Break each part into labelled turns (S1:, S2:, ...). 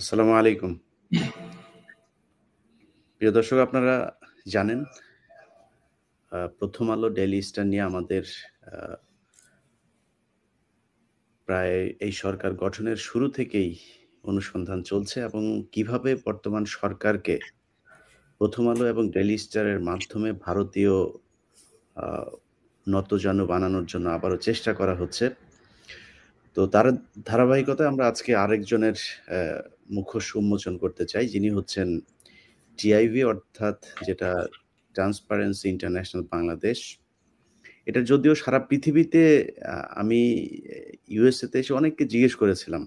S1: আসসালামু আলাইকুম। প্রিয় দর্শক, আপনারা জানেন 'প্রথম আলো ডেইলি স্টার' নিয়ে আমাদের আ প্রায় এই সরকার গঠনের শুরু থেকেই অনুসন্ধান চলছে এবং কিভাবে বর্তমান সরকারকে 'প্রথম আলো' এবং ডেইলি স্টারের মাধ্যমে ভারতীয় আ নতজানু বানানোর জন্য আবারও চেষ্টা করা হচ্ছে। তো তার ধারাবাহিকতায় আমরা আজকে আরেকজনের অ্যা মুখোশ উন্মোচন করতে চাই, যিনি হচ্ছেন টিআইবি, অর্থাৎ যেটা ট্রান্সপারেন্সি ইন্টারন্যাশনাল বাংলাদেশ। এটা যদিও সারা পৃথিবীতে আমি ইউএসএ তে এসে অনেককে জিজ্ঞেস করেছিলাম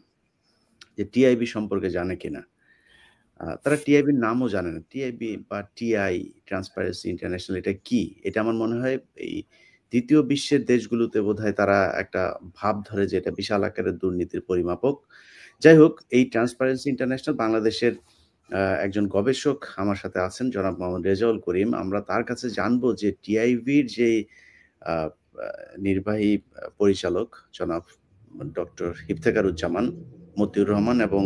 S1: যে টিআইবি সম্পর্কে জানে কিনা? তারা টিআইবির নামও জানে না। টিআইবি বা টিআই, ট্রান্সপারেন্সি ইন্টারন্যাশনাল, এটা কি? এটা আমার মনে হয় এই ৩য় বিশ্বের দেশগুলোতে বোধহয় তারা একটা ভাব ধরে যে এটা বিশাল আকারের দুর্নীতির পরিমাপক। যাই হোক, এই ট্রান্সপারেন্সি ইন্টারন্যাশনাল বাংলাদেশের একজন গবেষক আমার সাথে আছেন, জনাব মোহাম্মদ রেজাউল করিম। আমরা তার কাছে জানবো যে টিআইবির যেই আ আ নির্বাহী পরিচালক জনাব ডক্টর ইফতেখারুজ্জামান, মতিউর রহমান এবং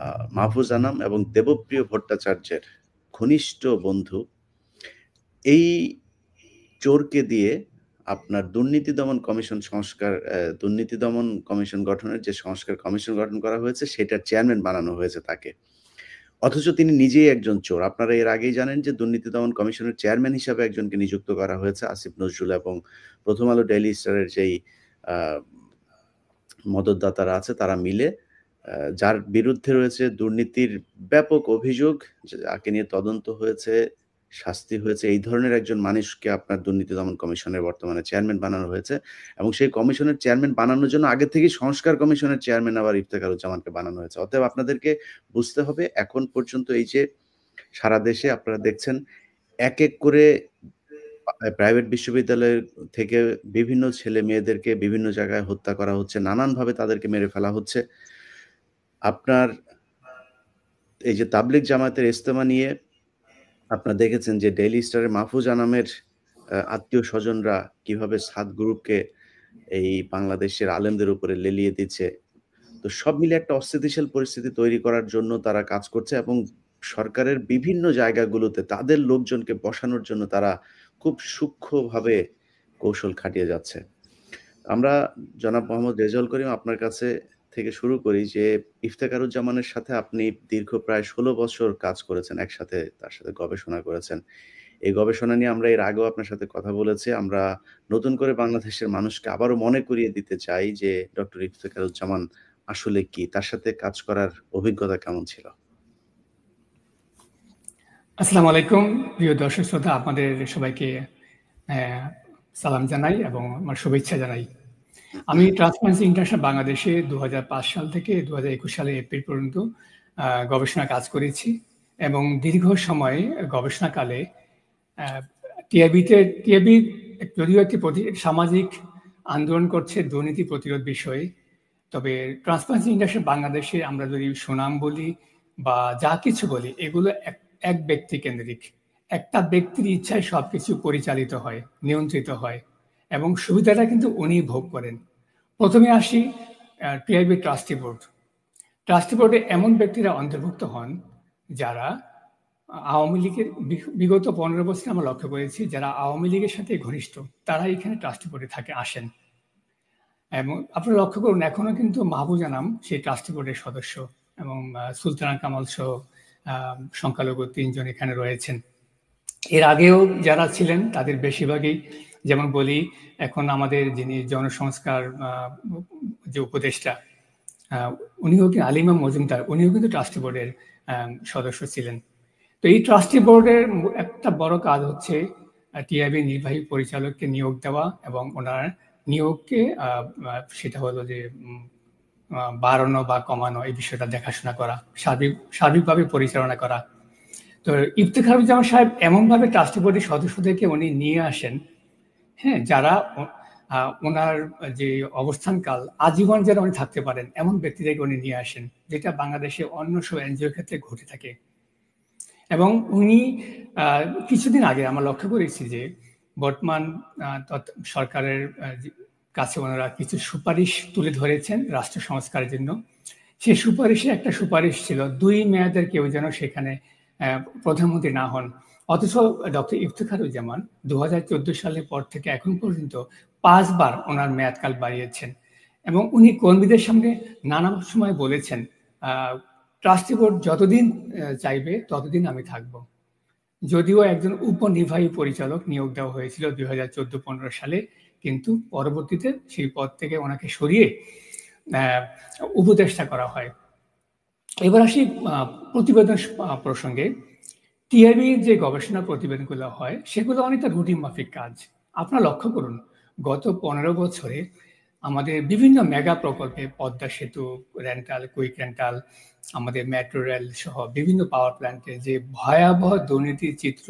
S1: আ মাহফুজ আনাম এবং দেবপ্রিয় ভট্টাচার্যের ঘনিষ্ঠ বন্ধু, এই চোরকে দিয়ে আপনার দুর্নীতি দমন কমিশন গঠনের যে সংস্কার কমিশন গঠন করা হয়েছে, সেটার চেয়ারম্যান বানানো হয়েছে তাকে। অথচ তিনি নিজেই একজন চোর। আপনারা এর আগেই জানেন যে দুর্নীতি দমন কমিশনের চেয়ারম্যান হিসাবে একজনকে নিযুক্ত করা হয়েছে, আসিফ নজরুল, এবং প্রথম আলো ডেইলি স্টারের যেই আ মদদদাতারা আছে তারা মিলে যার বিরুদ্ধে রয়েছে দুর্নীতির ব্যাপক অভিযোগ, যাকে নিয়ে তদন্ত হয়েছে, শাস্তি হয়েছে, এই ধরনের একজন মানুষকে আপনার দুর্নীতি দমন কমিশনের বর্তমানে চেয়ারম্যান বানানো হয়েছে এবং সেই কমিশনের চেয়ারম্যান বানানোর জন্য আগে থেকেই সংস্কার কমিশনের চেয়ারম্যান আবার ইফতেখারুজ্জামানকে বানানো হয়েছে। অতএব আপনাদেরকে বুঝতে হবে, এখন পর্যন্ত এই যে সারা দেশে আপনারা দেখছেন এক করে প্রাইভেট বিশ্ববিদ্যালয় থেকে বিভিন্ন ছেলে-মেয়েদেরকে বিভিন্ন জায়গায় হত্যা করা হচ্ছে। নানানভাবে তাদেরকে মেরে ফেলা হচ্ছে। আপনার এই যে তাবলিগ জামায়াতের ইজতেমা নিয়ে আপনারা দেখেছেন যে ডেইলি স্টারের মাহফুজ আনামের আত্মীয়স্বজনরা কিভাবে সাদ গ্রুপকে এই বাংলাদেশের আলেমদের উপরে লেলিয়ে দিচ্ছে। তো সব মিলে একটা অস্থিতিশীল পরিস্থিতি তৈরি করার জন্য তারা কাজ করছে এবং সরকারের বিভিন্ন জায়গাগুলোতে তাদের লোকজনকে বসানোর জন্য তারা খুব সূক্ষ্মভাবে কৌশল খাটিয়ে যাচ্ছে। আমরা জনাব মোহাম্মদ রেজাউল করিম, আপনার কাছে থেকে শুরু করি যে ইফতেখারুজ্জামানের সাথে আপনি দীর্ঘ প্রায় ১৬ বছর কাজ করেছেন একসাথে, তার সাথে গবেষণা করেছেন। এই গবেষণা নিয়ে আমরা এর আগেও আপনার সাথে কথা বলেছি। আমরা নতুন করে বাংলাদেশের মানুষকে আবারও মনে করিয়ে দিতে চাই যে ডক্টর ইফতেখারুজ্জামান আসলে কি? তার সাথে কাজ করার অভিজ্ঞতা কেমন ছিল?
S2: আসসালামু আলাইকুম, প্রিয় দর্শক শ্রোতা, আপনাদের সবাইকে সালাম জানাই এবং আমার শুভেচ্ছা জানাই। আমি ট্রান্সপারেন্সি ইন্টারন্যাশনাল বাংলাদেশে ২০০৫ সাল থেকে ২০২১ সালে এপ্রিল পর্যন্ত গবেষণা কাজ করেছি এবং দীর্ঘ সময় গবেষণাকালে টিআইবি যদিও একটি সামাজিক আন্দোলন করছে দুর্নীতি প্রতিরোধ বিষয়ে, তবে ট্রান্সপারেন্সি ইন্টারন্যাশনাল বাংলাদেশে আমরা যদি সুনাম বলি বা যা কিছু বলি, এগুলো এক ব্যক্তি কেন্দ্রিক। একটা ব্যক্তির ইচ্ছায় সবকিছু পরিচালিত হয়, নিয়ন্ত্রিত হয় এবং সুবিধাটা কিন্তু উনি ভোগ করেন। প্রথমে আসি টিআইবি ট্রাস্টি বোর্ড। ট্রাস্টি বোর্ডে এমন ব্যক্তিরা অন্তর্ভুক্ত হন যারা আওয়ামী লীগের বিগত ১৫ বছরে আমরা লক্ষ্য করেছি যারা আওয়ামী লীগের সাথে ঘনিষ্ঠ তারা এখানে ট্রাস্টি বোর্ডে আসেন। এবং আপনারা লক্ষ্য করুন, এখনো কিন্তু মাহবুজ আনাম সেই ট্রাস্টি বোর্ডের সদস্য এবং সুলতানা কামাল সহ সংখ্যালঘু ৩ জন এখানে রয়েছেন। এর আগেও যারা ছিলেন তাদের বেশিরভাগই, যেমন বলি, এখন আমাদের যিনি জনসংস্কার যে উপদেষ্টা, উনিও কি আলিমা মজুমদার, উনিও কিন্তু ট্রাস্টি বোর্ডের সদস্য ছিলেন। তো এই ট্রাস্টি বোর্ডের একটা বড় কাজ হচ্ছে টিআইবি নির্বাহী পরিচালককে নিয়োগ দেওয়া এবং ওনার নিয়োগকে সেটা হলো যে বাড়ানো বা কমানো, এই বিষয়টা দেখাশোনা করা, সার্বিকভাবে পরিচালনা করা। তো ইফতেখারুজ্জামান সাহেব এমনভাবে ট্রাস্টি বোর্ডের সদস্যদেরকে উনি নিয়ে আসেন, হ্যাঁ, যারা ওনার যে অবস্থানকাল আজীবন যেন উনি থাকতে পারেন এমন ব্যক্তিদেরকে উনি নিয়ে আসেন, যেটা বাংলাদেশে অন্য সব এনজিওর ক্ষেত্রে ঘটে থাকে। এবং উনি কিছুদিন আগে আমরা লক্ষ্য করেছি যে বর্তমান সরকারের কাছে ওনারা কিছু সুপারিশ তুলে ধরেছেন রাষ্ট্র সংস্কারের জন্য। সেই সুপারিশে একটা সুপারিশ ছিল ২ মেয়াদের কেউ যেন সেখানে প্রধানমন্ত্রী না হন। অথচ ডক্টর ইফতেখারুজ্জামান ২০১৪ সালের পর থেকে এখন পর্যন্ত ৫ বার ওনার মেয়াদকাল বাড়িয়েছেন এবং উনি কর্মীদের সামনে নানা সময় বলেছেন, ট্রাস্টি বোর্ড যতদিন চাইবে ততদিন আমি থাকব। যদিও একজন উপনির্বাহী পরিচালক নিয়োগ দেওয়া হয়েছিল ২০১৪-১৫ সালে, কিন্তু পরবর্তীতে সেই পদ থেকে ওনাকে সরিয়ে উপদেষ্টা করা হয়। এবার আসি প্রতিবেদন প্রসঙ্গে। টিআইবির যে গবেষণা প্রতিবেদনগুলো হয় সেগুলো অনেকটা রুটিন মাফিক কাজ। আপনারা লক্ষ্য করুন, গত ১৫ বছরে আমাদের বিভিন্ন মেগা প্রকল্পে পদ্মা সেতু, রেন্টাল, কুইক রেন্টাল, আমাদের মেট্রো রেল সহ বিভিন্ন পাওয়ার প্ল্যান্টে যে ভয়াবহ দুর্নীতির চিত্র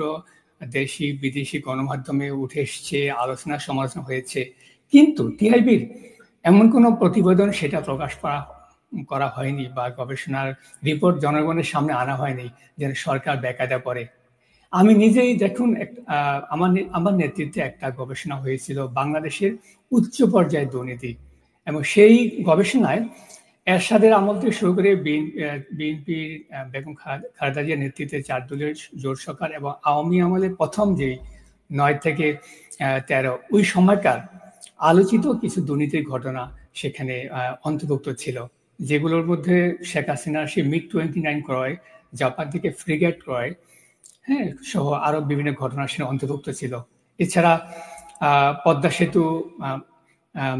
S2: দেশি বিদেশি গণমাধ্যমে উঠে এসছে, আলোচনা সমালোচনা হয়েছে, কিন্তু টিআইবির এমন কোনো প্রতিবেদন সেটা প্রকাশ করা হয়নি বা গবেষণার রিপোর্ট জনগণের সামনে আনা হয়নি যেন সরকার বেকায়দা করে। আমি নিজেই দেখুন, আমার নেতৃত্বে একটা গবেষণা হয়েছিল বাংলাদেশের উচ্চ পর্যায়ের দুর্নীতি, এবং সেই গবেষণায় এরশাদের আমল থেকে শুরু করে বিএনপির বেগম খালেদা জিয়ার নেতৃত্বে ৪ দলীয় জোট সরকার এবং আওয়ামী আমলের প্রথম যে ৯ থেকে ১৩ ওই সময়কার আলোচিত কিছু দুর্নীতির ঘটনা সেখানে অন্তর্ভুক্ত ছিল, যেগুলোর মধ্যে শেখ হাসিনার সেই মিগ-29 ক্রয়, জাপান থেকে ফ্রিগেট ক্রয়, হ্যাঁ, সহ আরো বিভিন্ন ঘটনা সেখানে অন্তর্ভুক্ত ছিল। এছাড়া পদ্মা সেতু,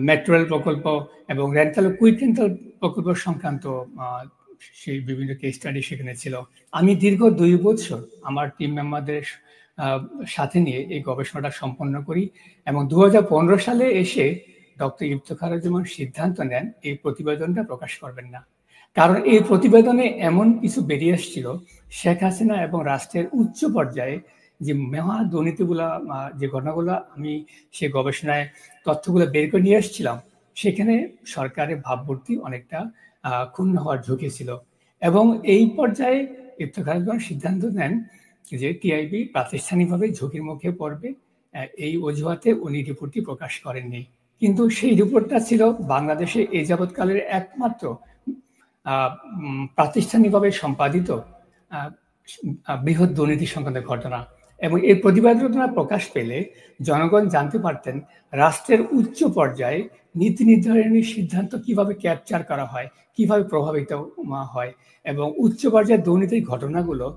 S2: মেট্রো রেল প্রকল্প এবং রেন্টাল কুইক রেন্টাল প্রকল্প সংক্রান্ত সেই বিভিন্ন কেস স্টাডি সেখানে ছিল। আমি দীর্ঘ ২ বছর আমার টিম মেম্বারদের সাথে নিয়ে এই গবেষণাটা সম্পন্ন করি এবং ২০১৫ সালে এসে ডক্টর ইফতেখারুজ্জামান সিদ্ধান্ত নেন এই প্রতিবেদনটা প্রকাশ করবেন না। কারণ এই প্রতিবেদনে এমন কিছু বেরিয়ে এসেছিল, শেখ হাসিনা এবং রাষ্ট্রের উচ্চ পর্যায়ে যে মহা দুর্নীতিগুলা, যে ঘটনাগুলো আমি সে গবেষণায় তথ্যগুলো বের করে নিয়ে এসেছিলাম, সেখানে সরকারের ভাবমূর্তি অনেকটা ক্ষুণ্ণ হওয়ার ঝুঁকি ছিল। এবং এই পর্যায়ে ইফতেখারুজ্জামান সিদ্ধান্ত নেন যে টিআইবি প্রাতিষ্ঠানিকভাবে ঝুঁকির মুখে পড়বে, এই অজুহাতে উনি রিপোর্টটি প্রকাশ করেননি। কিন্তু সেই রিপোর্টটা ছিল বাংলাদেশে এই যাবৎকালের একমাত্র প্রাতিষ্ঠানিকভাবে সম্পাদিত বৃহৎ দুর্নীতি সংক্রান্ত ঘটনা, এবং এই প্রতিবেদনটা প্রকাশ পেলে জনগণ জানতে পারতেন রাষ্ট্রের উচ্চ পর্যায়ে নীতি নির্ধারণী সিদ্ধান্ত কিভাবে ক্যাপচার করা হয়, কিভাবে প্রভাবিত হয়, এবং উচ্চ পর্যায়ের দুর্নীতির ঘটনাগুলো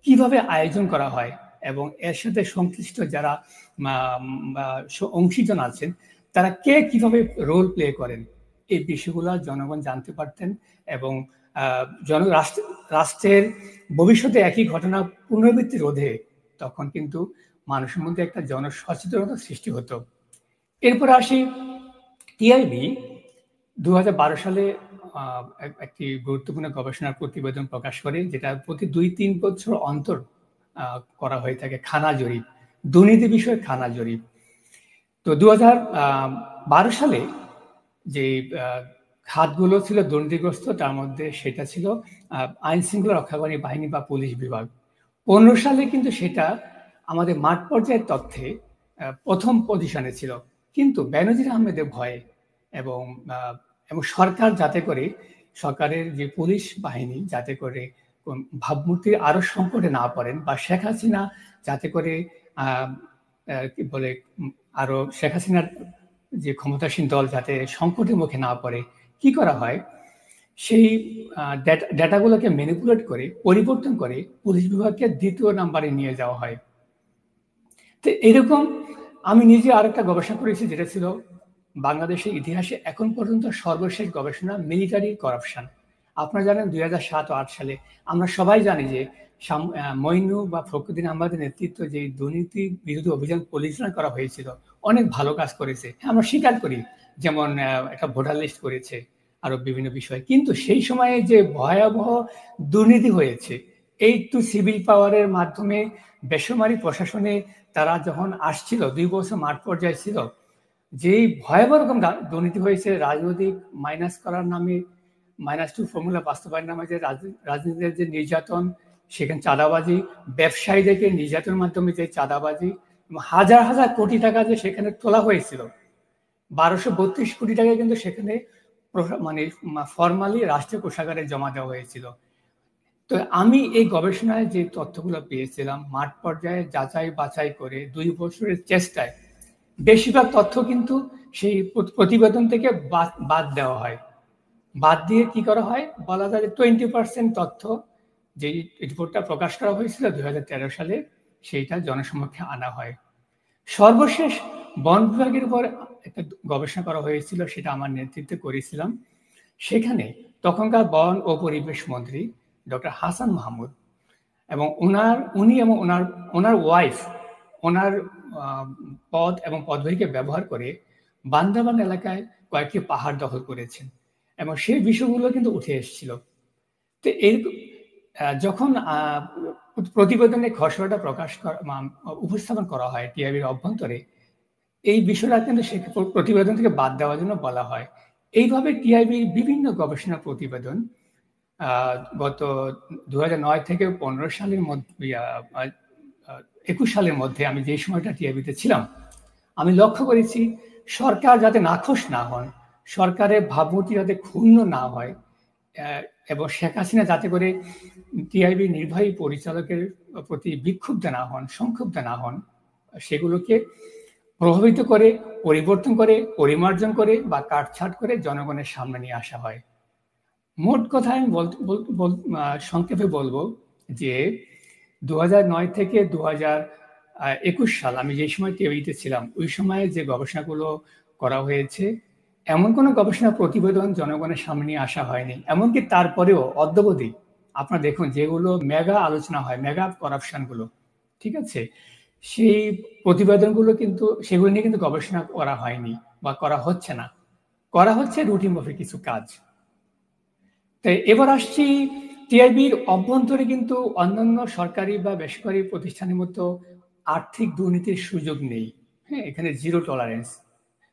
S2: কিভাবে আয়োজন করা হয়, এবং এর সাথে সংশ্লিষ্ট যারা অংশীজন আছেন তারা কে কিভাবে রোল প্লে করেন, এই বিষয়গুলো জনগণ জানতে পারতেন। এবং রাষ্ট্রের ভবিষ্যতে একই ঘটনা পুনরাবৃত্তি রোধে তখন কিন্তু মানুষের মধ্যে একটা জনসচেতনতা সৃষ্টি হতো। এরপর আসি, টিআইবি ২০১২ সালে একটি গুরুত্বপূর্ণ গবেষণার প্রতিবেদন প্রকাশ করে, যেটা প্রতি ২-৩ বছর অন্তর করা হয়ে থাকে খানা জরিপ, দুর্নীতি বিষয়ে খানা জরিপ। তো ২০১২ সালে যে খাতগুলো ছিল দুর্নীতিগ্রস্ত, তার মধ্যে সেটা ছিল আইন শৃঙ্খলা রক্ষাকারী বাহিনী বা পুলিশ বিভাগ। ১৫ সালে কিন্তু সেটা আমাদের মাঠ পর্যায়ের তথ্যে প্রথম পজিশনে ছিল, কিন্তু বেনজির আহমেদের ভয়ে এবং সরকার যাতে করে, সরকারের যে পুলিশ বাহিনী যাতে করে ভাবমূর্তি আরো সংকটে না পড়েন, বা শেখ হাসিনা যাতে করে কি বলে আরো শেখ হাসিনার যে ক্ষমতাসীন দল যাতে সংকটের মুখে না পড়ে, কি করা হয়, সেই ডেটাগুলোকে ম্যানিপুলেট করে, পরিবর্তন করে পুলিশ বিভাগকে ২য় নাম্বারে নিয়ে যাওয়া হয়। তো এরকম আমি নিজে আরেকটা গবেষণা করেছি, যেটা ছিল বাংলাদেশের ইতিহাসে এখন পর্যন্ত সর্বশেষ গবেষণা, মিলিটারি করাপশন। আপনারা জানেন ২০০৭ ও ৮ সালে আমরা সবাই জানি যে মইনু বা ফখরুদ্দিন আহমেদের নেতৃত্ব যে দুর্নীতি বিরোধী অভিযান পরিচালনা করা হয়েছিল, অনেক ভালো কাজ করেছে, আমরা স্বীকার করি। যেমন একটা ভোটার লিস্ট করেছে, আরো বিভিন্ন বিষয়। কিন্তু সেই সময়ে যে ভয়াবহ দুর্নীতি হয়েছে, এই তো সিভিল পাওয়ারের মাধ্যমে বেসামরিক প্রশাসনে তারা যখন আসছিল, ২ বছর মাঠ পর্যায়ে ছিল, যেই ভয়াবহ রকম দুর্নীতি হয়েছে, রাজনৈতিক মাইনাস করার নামে, -2 ফর্মুলা বাস্তবায়নের নামে যে রাজনীতির যে নির্যাতন, সেখানে চাঁদাবাজি, ব্যবসায়ীদেরকে নির্যাতনের মাধ্যমে যে চাঁদাবাজি, হাজার হাজার কোটি টাকা যে সেখানে তোলা হয়েছিল, ১২৩২ কোটি টাকা কিন্তু সেখানে মানে ফর্মালি রাষ্ট্রীয় কোষাগারে জমা দেওয়া হয়েছিল। তো আমি এই গবেষণায় যে তথ্যগুলো পেয়েছিলাম মাঠ পর্যায়ে যাচাই বাছাই করে 2 বছরের চেষ্টায় বেশিরভাগ তথ্য কিন্তু সেই প্রতিবেদন থেকে বাদ দেওয়া হয়। বাদ দিয়ে কি করা হয়, বলা যায় যে 20% তথ্য যে রিপোর্টটা প্রকাশ করা হয়েছিল 2013 সালে সেইটা জনসমক্ষে আনা হয়। সর্বশেষ বন বিভাগের উপর একটা গবেষণা করা হয়েছিল, সেটা আমার নেতৃত্বে করেছিলাম। সেখানে তখনকার বন ও পরিবেশ মন্ত্রী ডক্টর হাসান মাহমুদ এবং উনি এবং ওনার ওয়াইফ ওনার পদ এবং পদবীকে ব্যবহার করে বান্দরবান এলাকায় কয়েকটি পাহাড় দখল করেছেন এবং সেই বিষয়গুলো কিন্তু উঠে এসেছিল। তো এর যখন প্রতিবেদনে খসড়াটা উপস্থাপন করা হয় টিআইবির অভ্যন্তরে, এই বিষয়টা কিন্তু সে প্রতিবেদন থেকে বাদ দেওয়ার জন্য বলা হয়। এইভাবে টিআইবির বিভিন্ন গবেষণা প্রতিবেদন গত 2009 থেকে 15 সালের মধ্যে 21 সালের মধ্যে আমি যে সময়টা টিআইবিতে ছিলাম, আমি লক্ষ্য করেছি সরকার যাতে নাখোশ না হন, সরকারের ভাবমূর্তি যাতে ক্ষুণ্ণ না হয় এবং শেখ হাসিনা যাতে করে টিআইবি নির্বাহী পরিচালকের প্রতি বিক্ষুব্ধ না হন, সংক্ষুব্ধ না হন, সেগুলোকে প্রভাবিত করে, পরিবর্তন করে, পরিমার্জন করে বা কাটছাট করে জনগণের সামনে নিয়ে আসা হয়। মোট কথা আমি সংক্ষেপে বলবো যে 2009 থেকে 2021 সাল আমি যে সময় টিআইবিতে ছিলাম, ওই সময়ে যে গবেষণাগুলো করা হয়েছে, এমন কোনো গবেষণা প্রতিবেদন জনগণের সামনে নিয়ে আসা হয়নি। এমনকি তারপরেও অদ্যাবধি আপনারা দেখুন যেগুলো মেগা আলোচনা হয়, মেগা করাপশনগুলো, ঠিক আছে, সেই প্রতিবেদনগুলো কিন্তু সেগুলো নিয়ে কিন্তু গবেষণা করা হয়নি বা করা হচ্ছে না, করা হচ্ছে রুটিন মাফিক কিছু কাজ। তাই এবার আসছি টিআইবির অভ্যন্তরে কিন্তু অন্যান্য সরকারি বা বেসরকারি প্রতিষ্ঠানের মতো আর্থিক দুর্নীতির সুযোগ নেই। হ্যাঁ, এখানে জিরো টলারেন্স,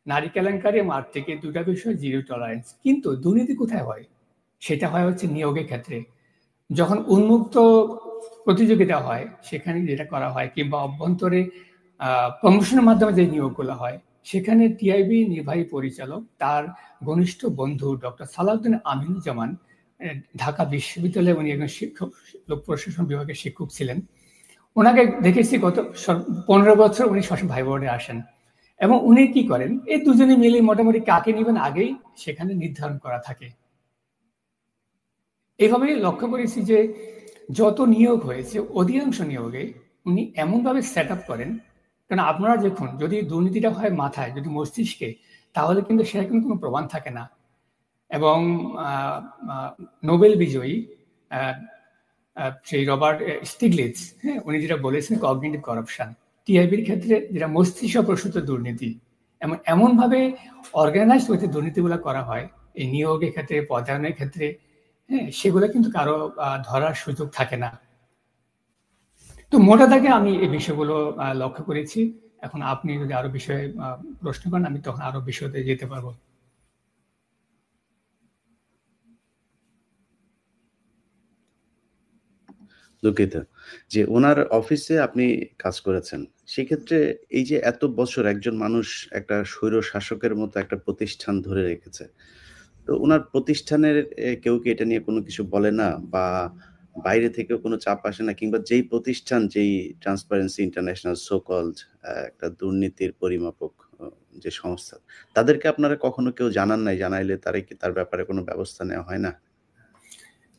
S2: নারী কেলেঙ্কারি এবং আর্থিক এই দুটা বিষয় জিরো টলারেন্স। কিন্তু দুর্নীতি কোথায় হয়? সেটা হয় হচ্ছে নিয়োগের ক্ষেত্রে। যখন উন্মুক্ত প্রতিযোগিতা হয় সেখানে যেটা করা হয়, কিংবা অভ্যন্তরে প্রমোশনের মাধ্যমে যে নিয়োগগুলো হয়, সেখানে টিআইবি নির্বাহী পরিচালক তার ঘনিষ্ঠ বন্ধু ডক্টর সালাউদ্দিন আমিনুজ্জামান, ঢাকা বিশ্ববিদ্যালয়ে উনি একজন শিক্ষক, লোক প্রশাসন বিভাগের শিক্ষক ছিলেন। ওনাকে দেখেছি গত 15 বছর উনি সবসময় ভাই বোর্ডে আসেন এবং উনি কি করেন, এই দুজনে মিলে মোটামুটি কাকে নেবেন আগেই সেখানে নির্ধারণ করা থাকে। এইভাবে লক্ষ্য করেছি যে যত নিয়োগ হয়েছে অধিকাংশ নিয়োগে উনি এমনভাবে সেট আপ করেন, কারণ আপনারা দেখুন যদি দুর্নীতিটা হয় মাথায়, যদি মস্তিষ্কে, তাহলে কিন্তু সেরকম কোনো প্রমাণ থাকে না। এবং নোবেল বিজয়ী সেই রবার্ট স্টিগলিটস, হ্যাঁ, উনি যেটা বলেছেন কগনিটিভ করাপশন, টিআইবির ক্ষেত্রে যেটা মস্তিষ্ক প্রসূত দুর্নীতি, এমনভাবে অর্গানাইজড ওয়েতে দুর্নীতিগুলো করা হয় এই নিয়োগের ক্ষেত্রে, পদায়নের ক্ষেত্রে, হ্যাঁ, সেগুলো কিন্তু কারো ধরার সুযোগ থাকে না। তো মোটা দাগে আমি এই বিষয়গুলো লক্ষ্য করেছি। এখন আপনি যদি আরো বিষয়ে প্রশ্ন করেন, আমি তখন আরো বিষয়তে যেতে পারবো।
S1: দুঃখিত যে ওনার অফিসে আপনি কাজ করেছেন। সেক্ষেত্রে এই যে এত বছর একজন মানুষ একটা স্বৈর শাসকের মতো একটা প্রতিষ্ঠান ধরে রেখেছে। তো উনার প্রতিষ্ঠানের কেউ কি এটা নিয়ে কোনো কিছু বলে না? বা বাইরে থেকেও কোনো চাপ আসে না? কিংবা যেই প্রতিষ্ঠান, যেই ট্রান্সপারেন্সি ইন্টারন্যাশনাল সো কল্ড একটা দুর্নীতির পরিমাপক যে সংস্থা, তাদেরকে আপনারা কখনো কেউ জানান নাই? জানাইলে তারা কি তার ব্যাপারে কোনো ব্যবস্থা নেওয়া হয় না?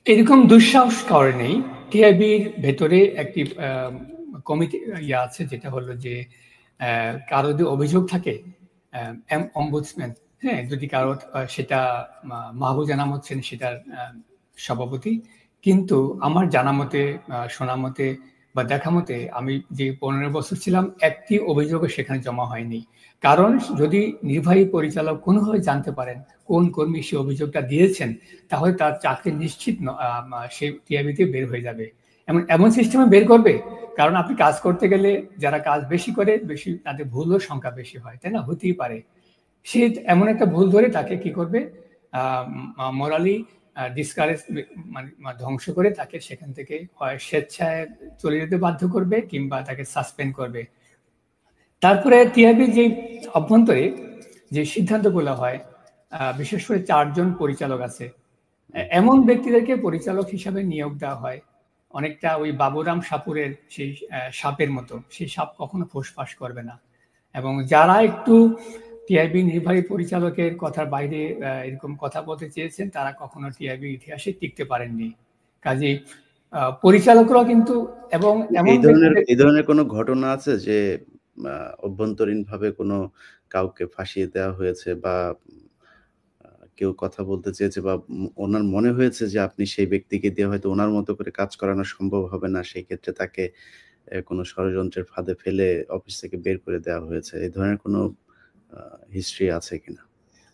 S2: এরকম দুঃসাহস করেনি। টিআইবির ভেতরে একটি কমিটি আছে, যেটা হলো যে কারো যদি অভিযোগ থাকে, অম্বুডসম্যান, হ্যাঁ, যদি কারো সেটা মাহবুব জানা হচ্ছেন সেটার সভাপতি। কিন্তু আমার জানা মতে, শোনা মতে বা দেখা মতে, আমি যে 15 বছর ছিলাম, একটি অভিযোগও সেখানে জমা হয়নি। কারণ যদি নির্বাহী পরিচালক কোনোভাবে জানতে পারেন কোন কর্মী সে অভিযোগটা দিয়েছেন, তাহলে তার চাকরি নিশ্চিত সে টিআইবিতে বের হয়ে যাবে। এমন সিস্টেমে বের করবে, কারণ আপনি কাজ করতে গেলে যারা কাজ বেশি করে, বেশি তাদের ভুলও সংখ্যা বেশি হয়, তাই না? হতেই পারে সে এমন একটা ভুল ধরে তাকে কি করবে, মোরালি ডিসকারেজ, মানে ধ্বংস করে তাকে সেখান থেকে হয় স্বেচ্ছায় চলে যেতে বাধ্য করবে কিংবা তাকে সাসপেন্ড করবে। তারপরে টিআইবির যে অভ্যন্তরে যে সিদ্ধান্তগুলো হয়, বিশেষ করে ৪ জন পরিচালক আছে। এমন ব্যক্তিদেরকে পরিচালক হিসাবে নিয়োগ দেওয়া হয়, অনেকটা ওই বাবুরাম সাপুড়ের সেই সাপের মতো। সেই সাপ কখনো ফোঁস-ফাঁস করবে না। এবং যারা একটু টিআইবি নির্বাহী পরিচালকের কথার বাইরে এরকম কথা বলতে চেয়েছেন, তারা কখনো টিআইবির ইতিহাসে টিকতে পারেননি। কাজেই পরিচালকরাও কিন্তু এবং এমন ব্যক্তিদের
S1: এই ধরনের কোনো ঘটনা আছে যে অভ্যন্তরীণভাবে কোনো কাউকে ফাঁসিয়ে দেওয়া হয়েছে বা কেউ কথা বলতে চেয়েছে বা ওনার মনে হয়েছে যে আপনি সেই ব্যক্তিকে দিয়ে হয়তো উনার মতো করে কাজ করানো সম্ভব হবে না। সেই ক্ষেত্রে তাকে কোনো ষড়যন্ত্রের ফাঁদে ফেলে অফিস থেকে বের করে দেওয়া হয়েছে। এই ধরনের কোনো আ হিস্ট্রি আছে কিনা?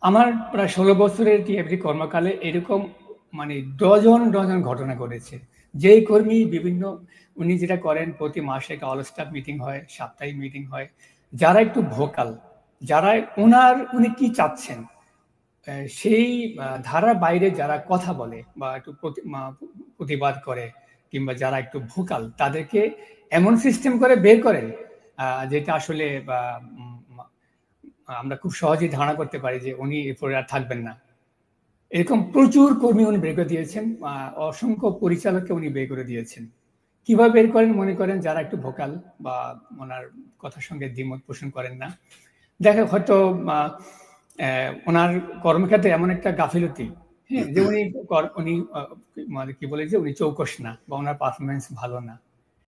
S2: আমার প্রায় ১৬ বছরের টিআইবি কর্মকালে এরকম মানে ডজন, ডজন ঘটনা ঘটেছে। যেই কর্মী বিভিন্ন উনি যেটা করেন, প্রতি মাসে একটা অল স্টাফ মিটিং হয়, সাপ্তাহিক মিটিং হয়। যারা একটু ভোকাল, যারা উনি কি চাচ্ছেন, সেই ধারার বাইরে যারা কথা বলে বা একটু প্রতিবাদ করে কিংবা যারা একটু ভোকাল, তাদেরকে এমন সিস্টেম করে বের করেন যেটা আসলে আমরা খুব সহজেই ধারণা করতে পারি যে উনি এরপরে আর থাকবেন না। এরকম প্রচুর কর্মী উনি বের করে দিয়েছেন, অসংখ্য পরিচালককে উনি বের করে দিয়েছেন। কিভাবে বের করেন? মনে করেন যারা একটু ভোকাল বা ওনার কথার সঙ্গে দ্বিমত পোষণ করেন না, দেখা হয়তো ওনার কর্মক্ষেত্রে এমন একটা গাফিলতি, হ্যাঁ, যে উনি মানে কি বলে যে উনি চৌকস না বা ওনার পারফরমেন্স ভালো না।